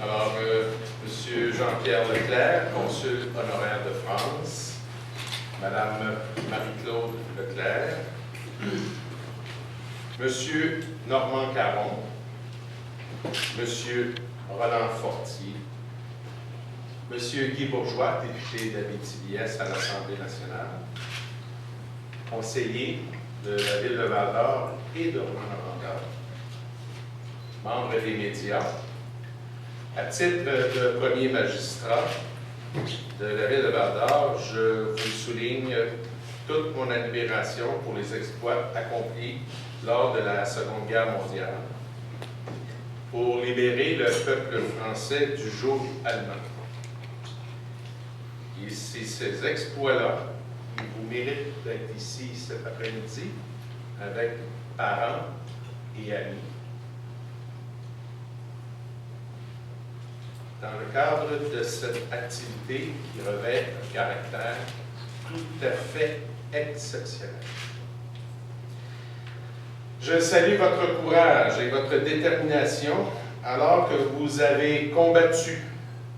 Alors, M. Jean-Pierre Leclerc, consul honoraire de France, Mme Marie-Claude Leclerc, M. Normand Caron, M. Roland Fortier, M. Guy Bourgeois, député d'Abitibi-Est à l'Assemblée nationale, conseiller de la ville de Val-d'Or et de Rouyn-Noranda, membre des médias. À titre de premier magistrat de la ville de Val-d'Or, je vous souligne toute mon admiration pour les exploits accomplis lors de la Seconde Guerre mondiale pour libérer le peuple français du joug allemand. Et c'est ces exploits-là qui vous méritent d'être ici cet après-midi avec parents et amis. Dans le cadre de cette activité qui revêt un caractère tout à fait exceptionnel. Je salue votre courage et votre détermination alors que vous avez combattu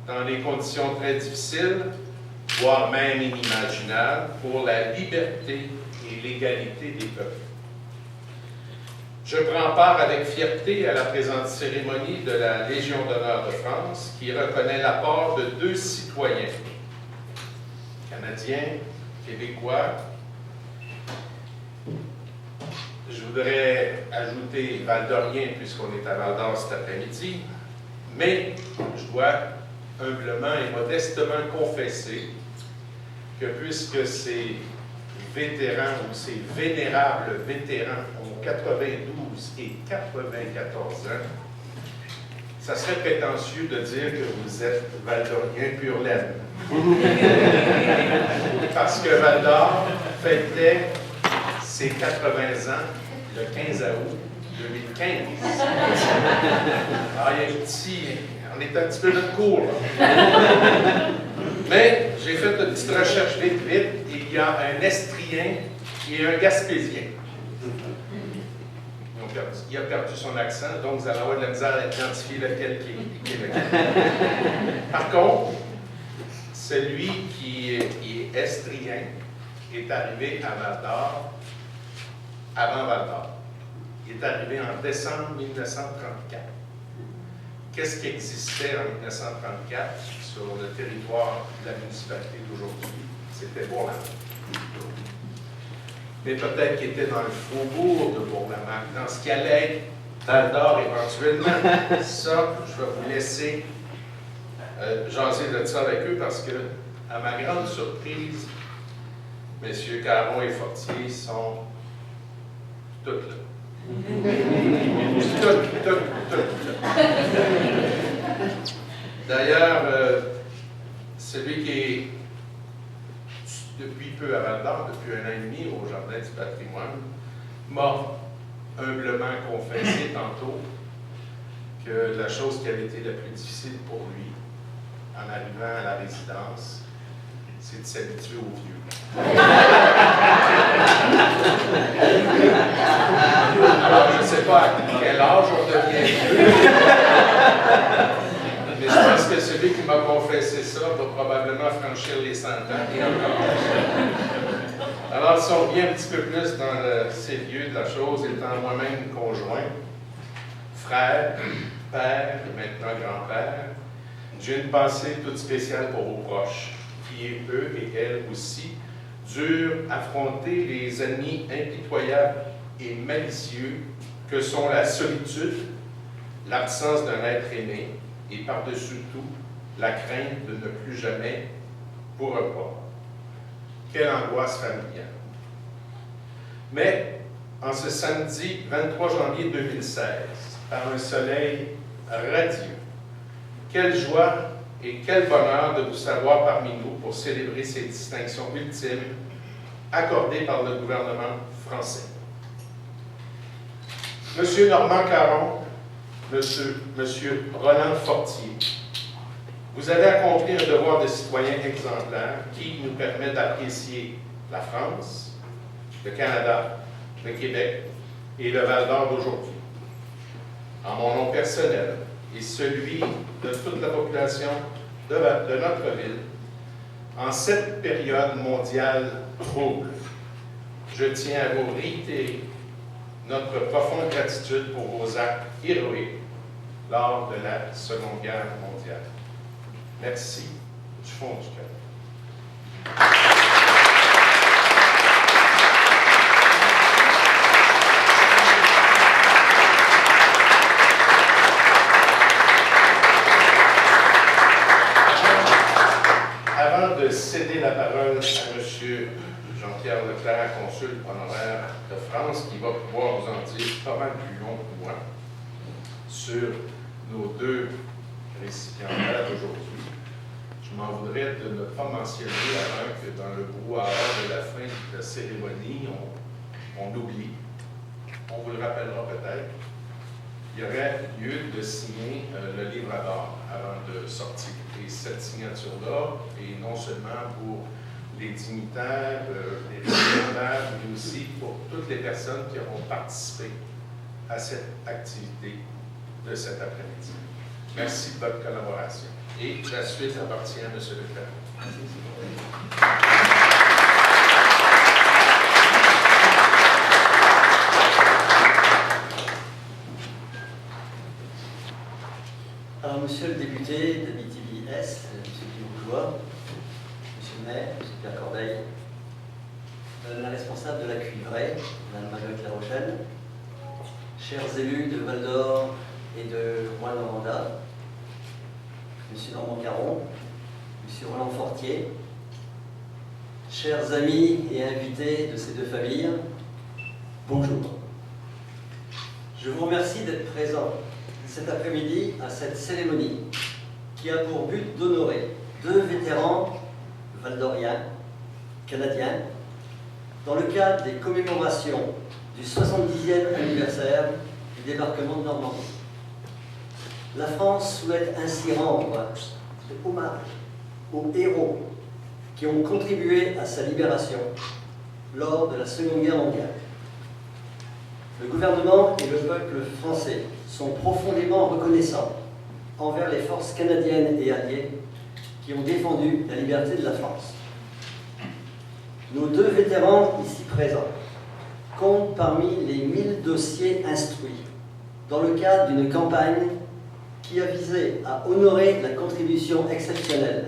dans des conditions très difficiles, voire même inimaginables, pour la liberté et l'égalité des peuples. Je prends part avec fierté à la présente cérémonie de la Légion d'honneur de France qui reconnaît l'apport de 2 citoyens, canadiens, québécois. Je voudrais ajouter Val-d'Orien puisqu'on est à Val-d'Or cet après-midi, mais je dois humblement et modestement confesser que puisque ces vétérans ou ces vénérables vétérans ont 92 et 94 ans, ça serait prétentieux de dire que vous êtes Val-d'Orien pur laine. Parce que Val-d'Or fêtait ses 80 ans le 15 août 2015. Alors, il y a on est un petit peu de cours, là. Mais j'ai fait une petite recherche vite, et il y a un Estrien et un Gaspésien. Il a perdu son accent, donc vous allez avoir de la misère à identifier lequel qui est lequel. Par contre, celui qui est estrien est arrivé à Val-d'Or avant Val-d'Or. Il est arrivé en décembre 1934. Qu'est-ce qui existait en 1934 sur le territoire de la municipalité d'aujourd'hui? C'était Bourlamaque. Mais peut-être qu'il était dans le faubourg de Bourlamaque, dans ce qui allait être Val-d'Or éventuellement. Ça, je vais vous laisser jaser de ça avec eux parce que, à ma grande surprise, M. Caron et Fortier sont toutes là. Toutes. D'ailleurs, celui qui est depuis peu à Val-d'Or, depuis 1 an et demi au Jardin du patrimoine, m'a humblement confessé tantôt que la chose qui avait été la plus difficile pour lui en arrivant à la résidence, c'est de s'habituer aux vieux. Alors, je ne sais pas à quel âge on devient vieux, mais je pense que celui qui m'a confessé ça va probablement franchir les 100 ans et encore. Alors, si on revient un petit peu plus dans le sérieux de la chose, étant moi-même conjoint, frère, père et maintenant grand-père, j'ai une pensée toute spéciale pour vos proches, qui, eux et elles aussi, durent affronter les ennemis impitoyables et malicieux que sont la solitude, l'absence d'un être aimé et par-dessus tout, la crainte de ne plus jamais vous revoir. Quelle angoisse familiale. Mais, en ce samedi 23 janvier 2016, par un soleil radieux, quelle joie et quel bonheur de vous savoir parmi nous pour célébrer ces distinctions ultimes accordées par le gouvernement français. Monsieur Normand Caron, Monsieur Roland Fortier, vous avez accompli un devoir de citoyen exemplaire qui nous permet d'apprécier la France, le Canada, le Québec et le Val-d'Or d'aujourd'hui. En mon nom personnel et celui de toute la population de notre ville en cette période mondiale trouble. Je tiens à vous réitérer notre profonde gratitude pour vos actes héroïques lors de la Seconde Guerre mondiale. Merci du fond du cœur. Avant de céder la parole à M. Jean-Pierre Leclerc, consul honoraire de France, qui va pouvoir vous en dire pas mal plus long que moi sur nos deux récipiendaires d'aujourd'hui, je m'en voudrais de ne pas mentionner avant que dans le brouhaha de la fin de la cérémonie, on oublie, on vous le rappellera peut-être, il y aurait lieu de signer le livre d'or avant de sortir. Et cette signature-là, et non seulement pour les dignitaires, les récipiendaires, mais aussi pour toutes les personnes qui auront participé à cette activité de cet après-midi. Merci de votre collaboration. Et la suite appartient à M. Leclerc. Alors, monsieur le député de BTB-S, monsieur Guy Bourgeois, monsieur le maire, monsieur Pierre Corbeil, madame la responsable de la cuivrée, madame Marguerite La Rochelle, chers élus de Val-d'Or et de Rouen-Noranda, monsieur Normand Caron, monsieur Roland Fortier, chers amis et invités de ces deux familles, bonjour. Je vous remercie d'être présents cet après-midi à cette cérémonie qui a pour but d'honorer deux vétérans valdoriens, canadiens, dans le cadre des commémorations du 70e anniversaire du débarquement de Normandie. La France souhaite ainsi rendre hommage aux héros qui ont contribué à sa libération lors de la Seconde Guerre mondiale. Le gouvernement et le peuple français sont profondément reconnaissants envers les forces canadiennes et alliées qui ont défendu la liberté de la France. Nos deux vétérans ici présents comptent parmi les 1000 dossiers instruits dans le cadre d'une campagne qui a visé à honorer la contribution exceptionnelle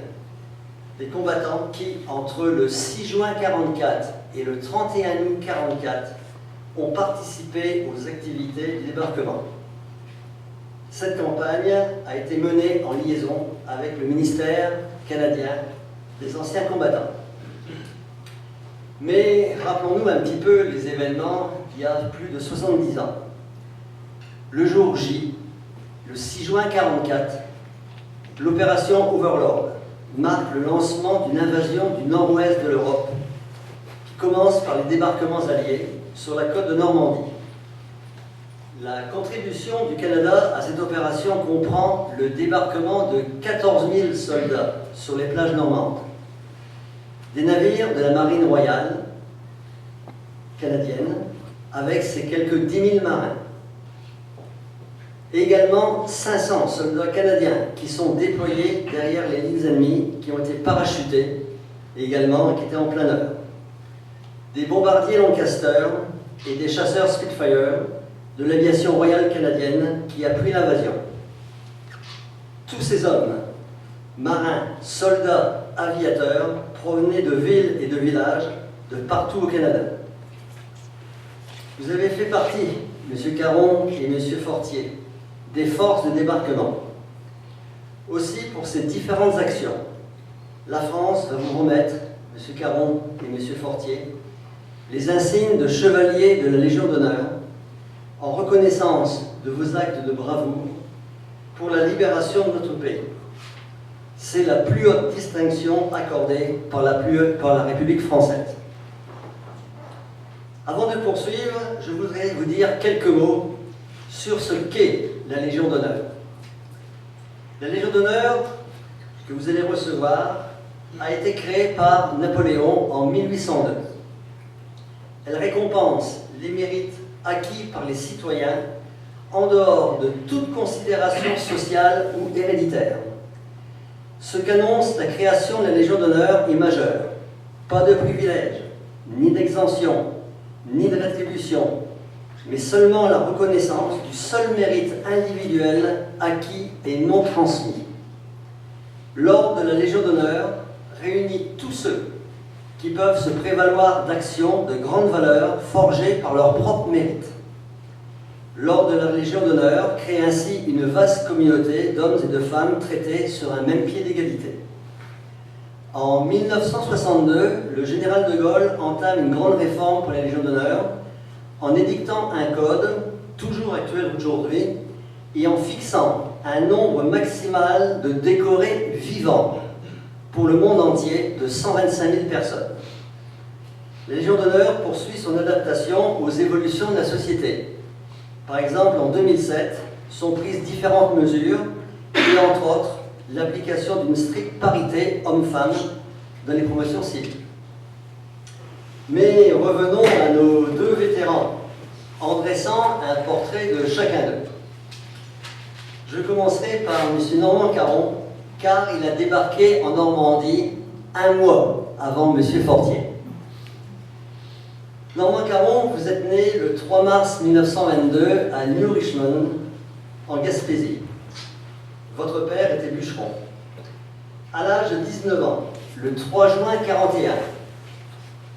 des combattants qui, entre le 6 juin 1944 et le 31 août 1944, ont participé aux activités du débarquement. Cette campagne a été menée en liaison avec le ministère canadien des anciens combattants. Mais rappelons-nous un petit peu les événements d'il y a plus de 70 ans. Le jour J, le 6 juin 1944, l'opération Overlord marque le lancement d'une invasion du nord-ouest de l'Europe qui commence par les débarquements alliés sur la côte de Normandie. La contribution du Canada à cette opération comprend le débarquement de 14 000 soldats sur les plages normandes, des navires de la Marine royale canadienne avec ses quelques 10 000 marins, et également 500 soldats canadiens qui sont déployés derrière les lignes ennemies, qui ont été parachutés et également qui étaient en plein œuvre, des bombardiers Lancaster et des chasseurs Spitfire de l'aviation royale canadienne qui a pris l'invasion. Tous ces hommes, marins, soldats, aviateurs, provenaient de villes et de villages de partout au Canada. Vous avez fait partie, M. Caron et M. Fortier, des forces de débarquement. Aussi, pour ces différentes actions, la France va vous remettre, M. Caron et M. Fortier, les insignes de chevalier de la Légion d'honneur en reconnaissance de vos actes de bravoure pour la libération de notre pays. C'est la plus haute distinction accordée par la République française. Avant de poursuivre, je voudrais vous dire quelques mots sur ce qu'est la Légion d'honneur. La Légion d'honneur que vous allez recevoir a été créée par Napoléon en 1802. Elle récompense les mérites acquis par les citoyens en dehors de toute considération sociale ou héréditaire. Ce qu'annonce la création de la Légion d'honneur est majeur. Pas de privilèges, ni d'exemption, ni de rétribution, mais seulement la reconnaissance du seul mérite individuel acquis et non transmis. L'ordre de la Légion d'honneur réunit tous ceux qui peuvent se prévaloir d'actions de grande valeur forgées par leur propre mérite. L'ordre de la Légion d'honneur crée ainsi une vaste communauté d'hommes et de femmes traités sur un même pied d'égalité. En 1962, le général de Gaulle entame une grande réforme pour la Légion d'honneur en édictant un code, toujours actuel aujourd'hui, et en fixant un nombre maximal de décorés vivants pour le monde entier de 125 000 personnes. La Légion d'honneur poursuit son adaptation aux évolutions de la société. Par exemple, en 2007, sont prises différentes mesures et, entre autres, l'application d'une stricte parité homme-femme dans les promotions civiles. Mais revenons à nos deux vétérans, en dressant un portrait de chacun d'eux. Je commencerai par M. Normand Caron, car il a débarqué en Normandie un mois avant M. Fortier. Normand Caron, vous êtes né le 3 mars 1922 à New Richmond, en Gaspésie. Votre père était bûcheron. À l'âge de 19 ans, le 3 juin 1941,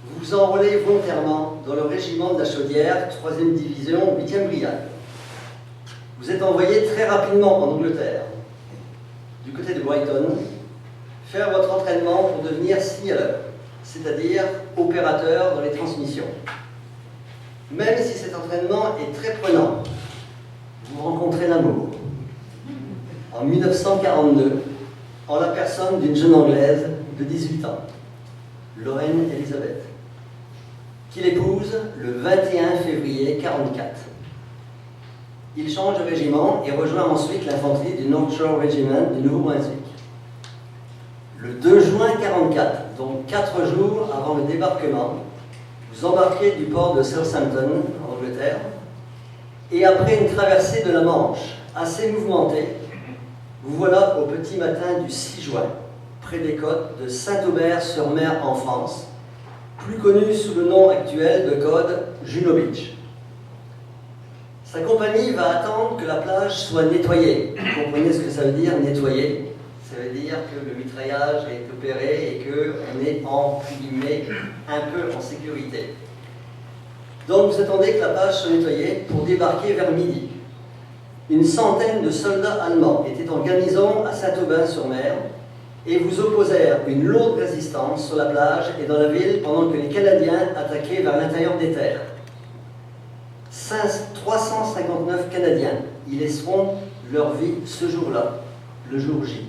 vous vous enrôlez volontairement dans le régiment de la Chaudière, 3e division, 8e brigade. Vous êtes envoyé très rapidement en Angleterre, du côté de Brighton, faire votre entraînement pour devenir signaleur, c'est-à-dire opérateur dans les transmissions. Même si cet entraînement est très prenant, vous rencontrez l'amour. En 1942, en la personne d'une jeune Anglaise de 18 ans, Lorraine Elizabeth, qu'il épouse le 21 février 1944. Il change de régiment et rejoint ensuite l'infanterie du North Shore Regiment du Nouveau-Brunswick. Le 2 juin 1944, donc 4 jours avant le débarquement, vous embarquez du port de Southampton, en Angleterre, et après une traversée de la Manche assez mouvementée, vous voilà au petit matin du 6 juin, près des côtes de Saint-Aubert-sur-Mer en France, plus connu sous le nom actuel de code Juno Beach. Sa compagnie va attendre que la plage soit nettoyée. Vous comprenez ce que ça veut dire, nettoyer? Ça veut dire que le mitraillage est opéré et qu'on est entre guillemets un peu en sécurité. Donc vous attendez que la plage soit nettoyée pour débarquer vers midi. Une centaine de soldats allemands étaient en garnison à Saint-Aubin-sur-Mer et vous opposèrent une lourde résistance sur la plage et dans la ville pendant que les Canadiens attaquaient vers l'intérieur des terres. 359 Canadiens y laisseront leur vie ce jour-là, le jour J.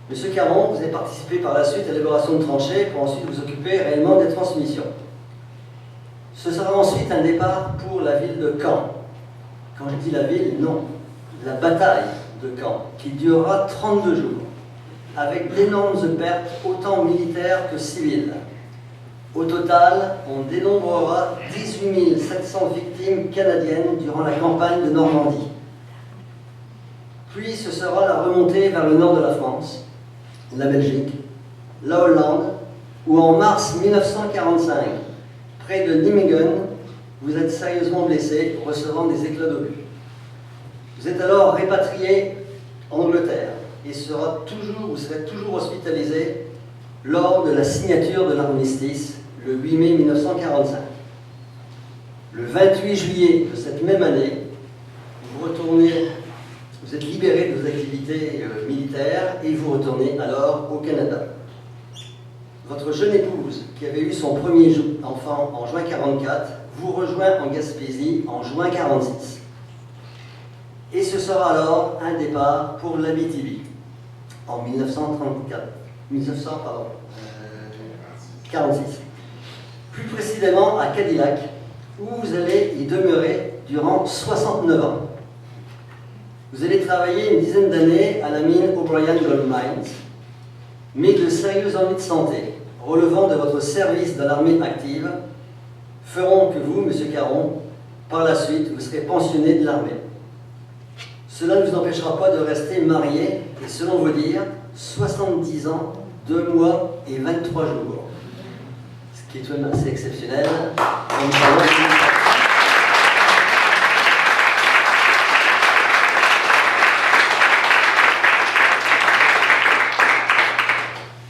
Monsieur Caron, vous avez participé par la suite à l'élaboration de tranchées pour ensuite vous occuper réellement des transmissions. Ce sera ensuite un départ pour la ville de Caen. Quand je dis la ville, non, la bataille de Caen, qui durera 32 jours, avec d'énormes pertes, autant militaires que civiles. Au total, on dénombrera 18 700 victimes canadiennes durant la campagne de Normandie. Puis ce sera la remontée vers le nord de la France, la Belgique, la Hollande, où en mars 1945, près de Nijmegen, vous êtes sérieusement blessé, recevant des éclats d'obus. Vous êtes alors répatrié en Angleterre et vous serez toujours hospitalisé lors de la signature de l'armistice le 8 mai 1945. Le 28 juillet de cette même année, vous êtes libéré de vos activités militaires et vous retournez alors au Canada. Votre jeune épouse, qui avait eu son premier enfant en juin 1944, vous rejoint en Gaspésie en juin 1946. Et ce sera alors un départ pour l'Abitibi en 1946. Plus précisément à Cadillac, où vous allez y demeurer durant 69 ans. Vous allez travailler une dizaine d'années à la mine O'Brien Gold Mines, mais de sérieux ennuis de santé, relevant de votre service dans l'armée active, feront que vous, M. Caron, Par la suite, vous serez pensionné de l'armée. Cela ne vous empêchera pas de rester marié, et selon vos dires, 70 ans, 2 mois et 23 jours. Ce qui est tout de même assez exceptionnel.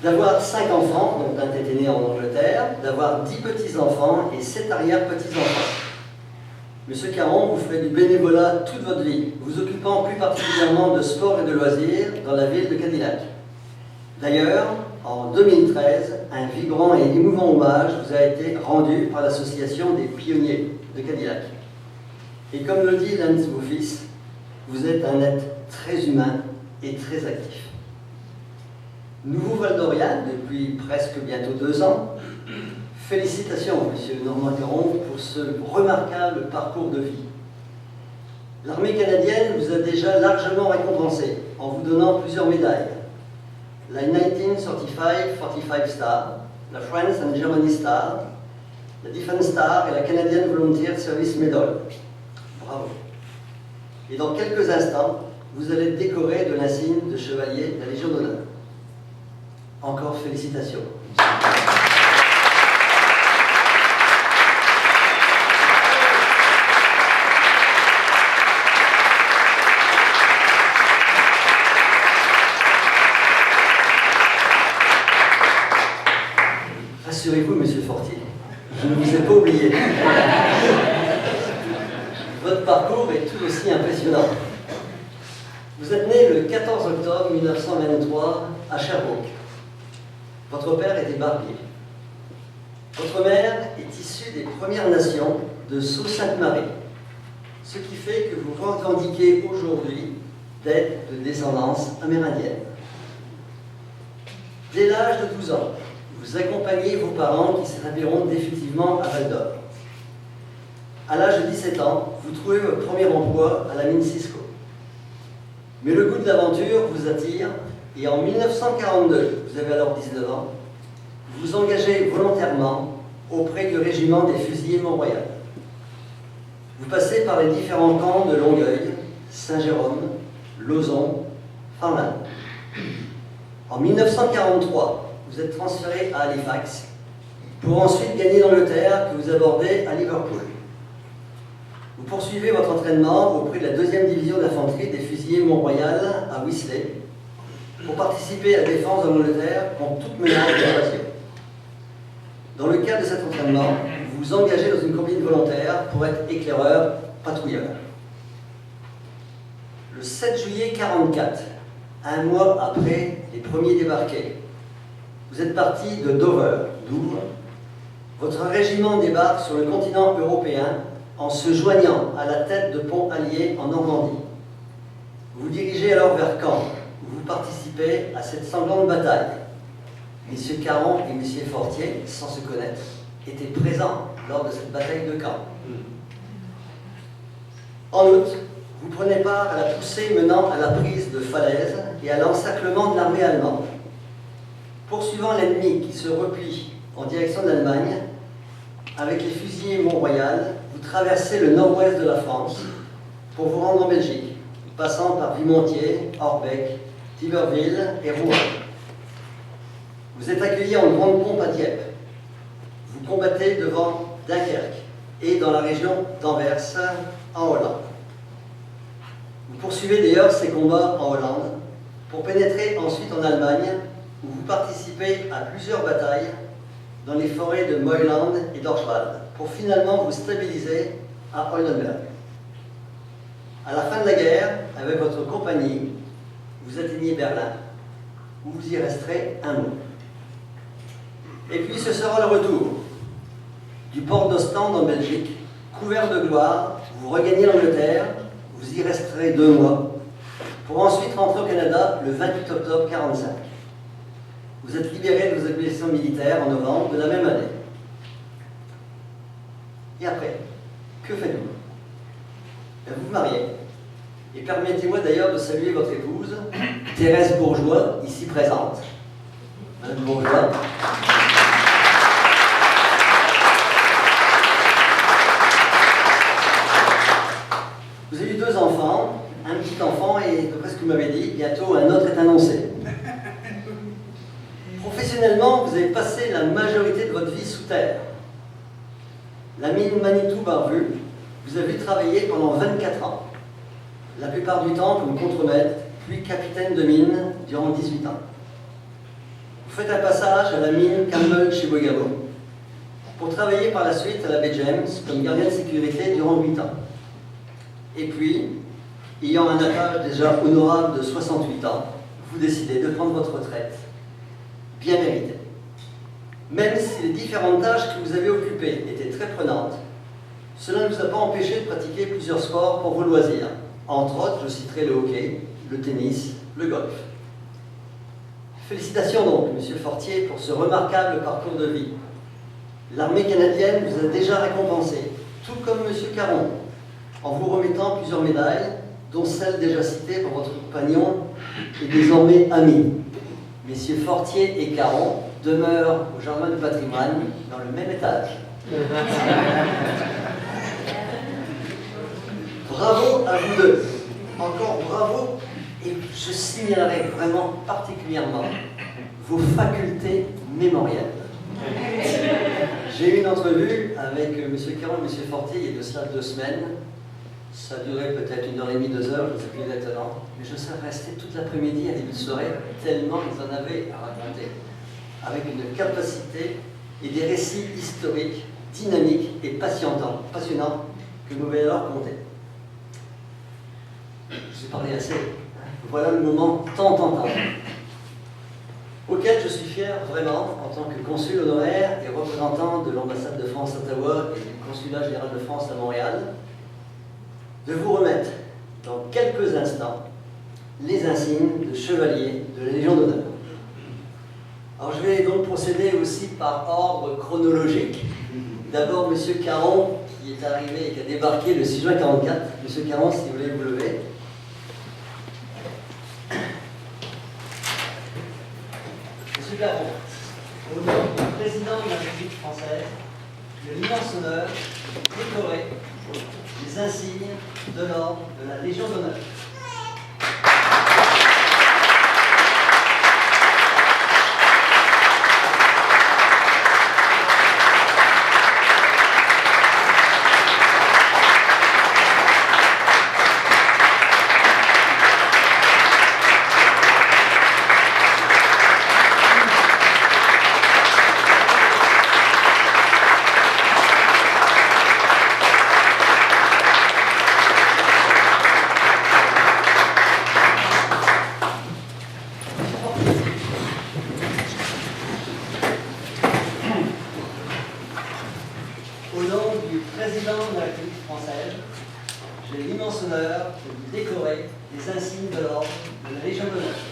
D'avoir 5 enfants, donc d'un été né en Angleterre, d'avoir 10 petits-enfants et 7 arrière-petits-enfants. Monsieur Caron, vous ferez du bénévolat toute votre vie, vous occupant plus particulièrement de sport et de loisirs dans la ville de Cadillac. D'ailleurs, en 2013, un vibrant et émouvant hommage vous a été rendu par l'association des pionniers de Cadillac. Et comme le dit l'un de vos fils, vous êtes un être très humain et très actif. Nouveau Val-d'Orian depuis presque bientôt 2 ans. Félicitations, Monsieur Normand Caron, pour ce remarquable parcours de vie. L'armée canadienne vous a déjà largement récompensé en vous donnant plusieurs médailles. La 1935 Star, la France and Germany Star, la Defense Star et la Canadian Volunteer Service Medal. Bravo. Et dans quelques instants, vous allez être décoré de l'insigne de chevalier de la Légion d'honneur. Encore félicitations. Rassurez-vous, Monsieur Fortier, je ne vous ai pas oublié. Votre parcours est tout aussi impressionnant. Vous êtes né le 14 octobre 1923 à Sherbrooke. Votre père était barbier. Votre mère est issue des Premières Nations de Sault-Sainte-Marie, ce qui fait que vous revendiquez aujourd'hui d'être de descendance amérindienne. Dès l'âge de 12 ans, vous accompagnez vos parents qui s'établiront définitivement à Val-d'Or. À l'âge de 17 ans, vous trouvez votre premier emploi à la mine Cisco. Mais le goût de l'aventure vous attire et en 1942, vous avez alors 19 ans, vous vous engagez volontairement auprès du régiment des fusiliers Mont-Royal. Vous passez par les différents camps de Longueuil, Saint-Jérôme, Lauson, Farnham. En 1943, vous êtes transféré à Halifax pour ensuite gagner l'Angleterre que vous abordez à Liverpool. Vous poursuivez votre entraînement auprès de la 2e division d'infanterie des fusiliers Mont-Royal à Wisley pour participer à la défense de l'Angleterre contre toute menace d'invasion. Dans le cadre de cet entraînement, vous vous engagez dans une compagnie volontaire pour être éclaireur, patrouilleur. Le 7 juillet 1944, un mois après les premiers débarqués, vous êtes parti de Dover, Douvres. Votre régiment débarque sur le continent européen en se joignant à la tête de ponts alliés en Normandie. Vous vous dirigez alors vers Caen, où vous participez à cette sanglante bataille. Messieurs Caron et Monsieur Fortier, sans se connaître, étaient présents lors de cette bataille de Caen. En août, vous prenez part à la poussée menant à la prise de Falaise et à l'encerclement de l'armée allemande. Poursuivant l'ennemi qui se replie en direction de l'Allemagne, avec les fusiliers Mont-Royal, vous traversez le nord-ouest de la France pour vous rendre en Belgique, passant par Vimoutiers, Orbec, Tiberville et Rouen. Vous êtes accueilli en grande pompe à Dieppe. Vous combattez devant Dunkerque et dans la région d'Anvers, en Hollande. Vous poursuivez d'ailleurs ces combats en Hollande pour pénétrer ensuite en Allemagne, où vous participez à plusieurs batailles dans les forêts de Meuland et d'Orschwald, pour finalement vous stabiliser à Oldenburg. À la fin de la guerre, avec votre compagnie, vous atteignez Berlin, où vous y resterez un mois. Et puis ce sera le retour. Du port d'Ostende en Belgique, couvert de gloire, vous regagnez l'Angleterre, vous y resterez 2 mois, pour ensuite rentrer au Canada le 28 octobre 1945. Vous êtes libéré de vos obligations militaires en novembre de la même année. Et après, que faites-vous? Vous vous mariez. Et permettez-moi d'ailleurs de saluer votre épouse, Thérèse Bourgeois, ici présente. Madame Bourgeois. petit enfant et d'après ce que vous m'avez dit, bientôt un autre est annoncé. Professionnellement, vous avez passé la majorité de votre vie sous terre. La mine Manitou-Barbu vous a vu travailler pendant 24 ans, la plupart du temps comme contremaître, puis capitaine de mine durant 18 ans. Vous faites un passage à la mine Campbell chez Bogabo pour travailler par la suite à la baie James comme gardien de sécurité durant 8 ans. Et puis, ayant un âge déjà honorable de 68 ans, vous décidez de prendre votre retraite, bien méritée. Même si les différentes tâches que vous avez occupées étaient très prenantes, cela ne vous a pas empêché de pratiquer plusieurs sports pour vos loisirs. Entre autres, je citerai le hockey, le tennis, le golf. Félicitations donc, Monsieur Fortier, pour ce remarquable parcours de vie. L'armée canadienne vous a déjà récompensé, tout comme Monsieur Caron, en vous remettant plusieurs médailles, dont celle déjà citée par votre compagnon et désormais ami. Messieurs Fortier et Caron demeurent au Jardin du Patrimoine dans le même étage. Bravo à vous deux. Encore bravo. Et je signalerai vraiment particulièrement vos facultés mémorielles. J'ai eu une entrevue avec M. Caron et M. Fortier il y a de cela 2 semaines. Ça durait peut-être 1h30, 2 heures, je ne sais plus exactement. Mais je serais resté toute l'après-midi à début de soirée, tellement ils en avaient à raconter. Avec une capacité et des récits historiques, dynamiques et passionnants que vous allez leur compter. Je vous ai parlé assez. Voilà le moment tant entendu, auquel je suis fier vraiment, en tant que consul honoraire et représentant de l'ambassade de France à Ottawa et du consulat général de France à Montréal, de vous remettre dans quelques instants les insignes de chevalier de la Légion d'honneur. Alors je vais donc procéder aussi par ordre chronologique. D'abord M. Caron, qui est arrivé et qui a débarqué le 6 juin 1944. M. Caron, si vous voulez vous lever. M. Caron, au nom du président de la République française, j'ai l'immense honneur de décorer les insignes de l'ordre de la Légion d'honneur. Au nom du président de la République française, j'ai l'immense honneur de vous décorer les insignes de l'ordre de la Légion d'honneur.